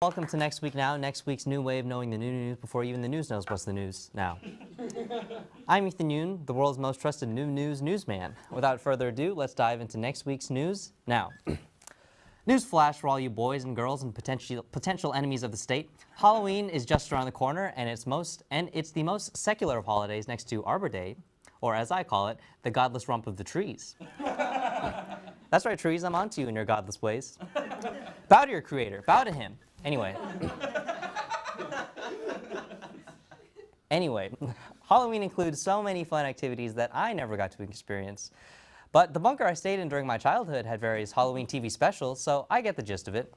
Welcome to Next Week Now, next week's new way of knowing the new news before even the news knows what's the news now. I'm Ethan Yoon, the world's most trusted new news newsman. Without further ado, let's dive into next week's news now. News flash for all you boys and girls and potential enemies of the state. Halloween is just around the corner, and it's the most secular of holidays next to Arbor Day, or as I call it, the godless romp of the trees. That's right, trees, I'm onto you in your godless ways. Bow to your creator, bow to him. Anyway, Halloween includes so many fun activities that I never got to experience. But the bunker I stayed in during my childhood had various Halloween TV specials, so I get the gist of it.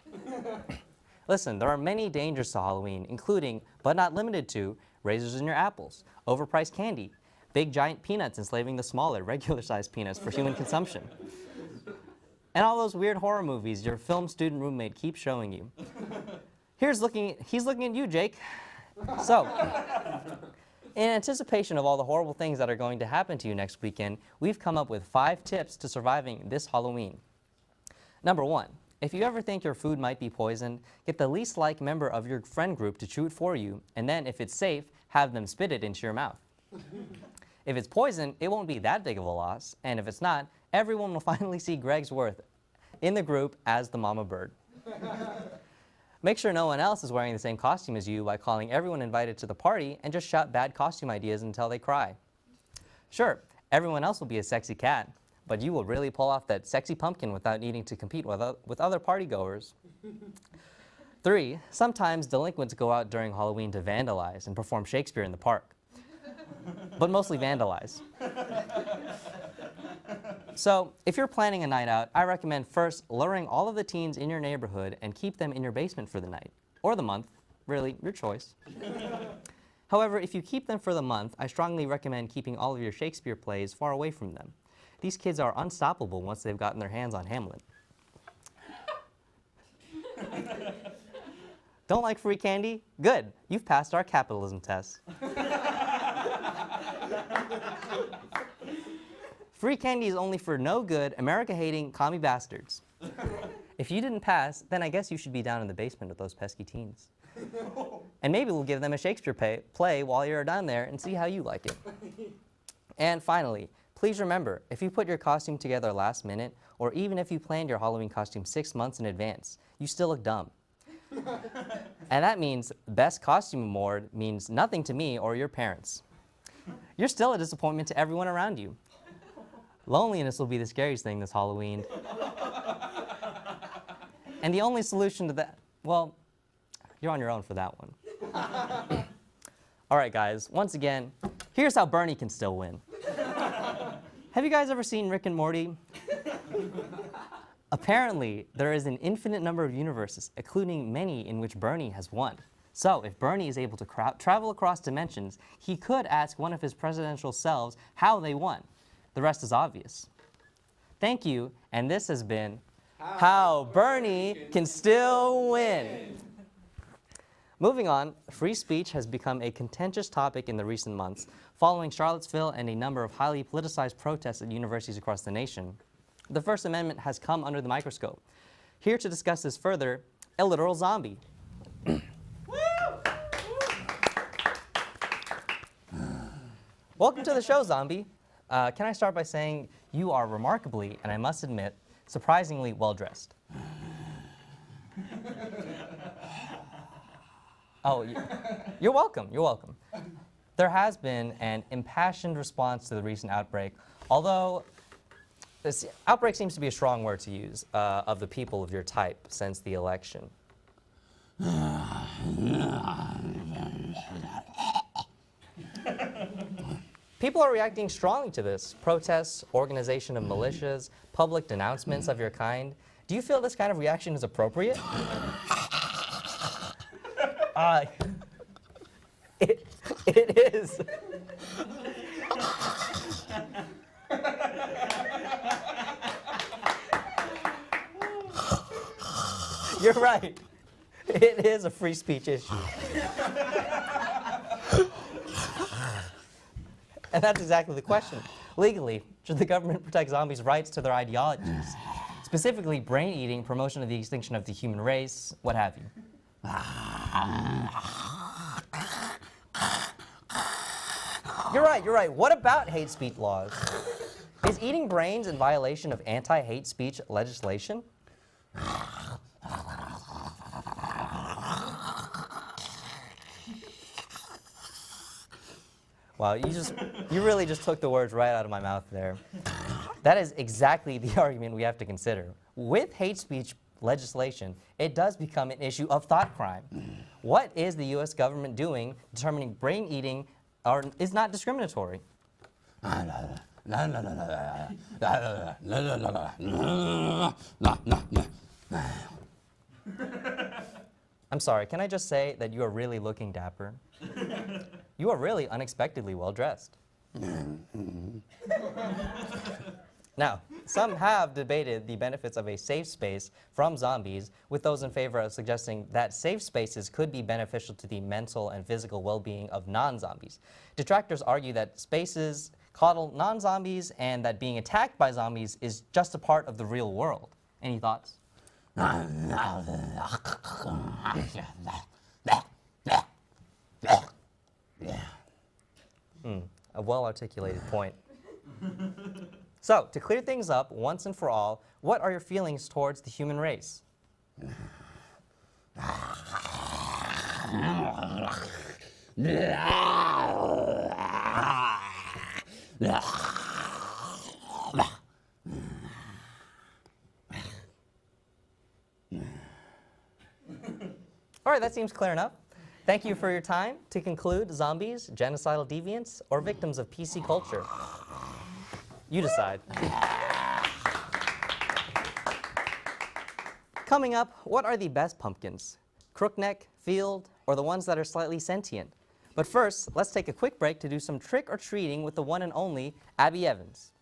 Listen, there are many dangers to Halloween, including, but not limited to, razors in your apples, overpriced candy, big giant peanuts enslaving the smaller, regular-sized peanuts for human consumption, and all those weird horror movies your film student roommate keeps showing you. He's looking at you, Jake. So, in anticipation of all the horrible things that are going to happen to you next weekend, we've come up with 5 tips to surviving this Halloween. Number 1, if you ever think your food might be poisoned, get the least liked member of your friend group to chew it for you, and then, if it's safe, have them spit it into your mouth. If it's poison, it won't be that big of a loss, and if it's not, everyone will finally see Greg's worth in the group as the mama bird. Make sure no one else is wearing the same costume as you by calling everyone invited to the party and just shout bad costume ideas until they cry. Sure, everyone else will be a sexy cat, but you will really pull off that sexy pumpkin without needing to compete with other partygoers. 3, sometimes delinquents go out during Halloween to vandalize and perform Shakespeare in the park, but mostly vandalize. So, if you're planning a night out, I recommend first luring all of the teens in your neighborhood and keep them in your basement for the night, or the month, really, your choice. However, if you keep them for the month, I strongly recommend keeping all of your Shakespeare plays far away from them. These kids are unstoppable once they've gotten their hands on Hamlet. Don't like free candy? Good, you've passed our capitalism test. Free candy is only for no good, America-hating, commie bastards. If you didn't pass, then I guess you should be down in the basement with those pesky teens. And maybe we'll give them a Shakespeare play while you're down there and see how you like it. And finally, please remember, if you put your costume together last minute, or even if you planned your Halloween costume 6 months in advance, you still look dumb. And that means Best Costume Award means nothing to me or your parents. You're still a disappointment to everyone around you. Loneliness will be the scariest thing this Halloween. And the only solution to that, well, you're on your own for that one. All right, guys, once again, here's how Bernie can still win. Have you guys ever seen Rick and Morty? Apparently, there is an infinite number of universes, including many in which Bernie has won. So, if Bernie is able to travel across dimensions, he could ask one of his presidential selves how they won. The rest is obvious. Thank you, and this has been How Bernie Can Still Win. Moving on, free speech has become a contentious topic in the recent months, following Charlottesville and a number of highly politicized protests at universities across the nation. The First Amendment has come under the microscope. Here to discuss this further, a literal zombie. Welcome to the show, zombie. Can I start by saying you are remarkably, and I must admit, surprisingly well-dressed. Oh, you're welcome, you're welcome. There has been an impassioned response to the recent outbreak, although this outbreak seems to be a strong word to use, of the people of your type since the election. People are reacting strongly to this. Protests, organization of militias, public denouncements of your kind. Do you feel this kind of reaction is appropriate? It is. You're right. It is a free speech issue. And that's exactly the question. Legally, should the government protect zombies' rights to their ideologies? Specifically, brain eating, promotion of the extinction of the human race, what have you. You're right, you're right. What about hate speech laws? Is eating brains in violation of anti-hate speech legislation? Wow, you really just took the words right out of my mouth there. That is exactly the argument we have to consider. With hate speech legislation, it does become an issue of thought crime. What is the U.S. government doing determining brain eating is not discriminatory? I'm sorry, can I just say that you are really looking dapper? You are really unexpectedly well dressed. Now, some have debated the benefits of a safe space from zombies, with those in favor of suggesting that safe spaces could be beneficial to the mental and physical well-being of non-zombies. Detractors argue that spaces coddle non-zombies and that being attacked by zombies is just a part of the real world. Any thoughts? A well-articulated point. So, to clear things up once and for all, what are your feelings towards the human race? All right, that seems clear enough. Thank you for your time. To conclude, zombies, genocidal deviants, or victims of PC culture? You decide. Coming up, what are the best pumpkins? Crookneck, field, or the ones that are slightly sentient? But first, let's take a quick break to do some trick-or-treating with the one and only Abby Evans.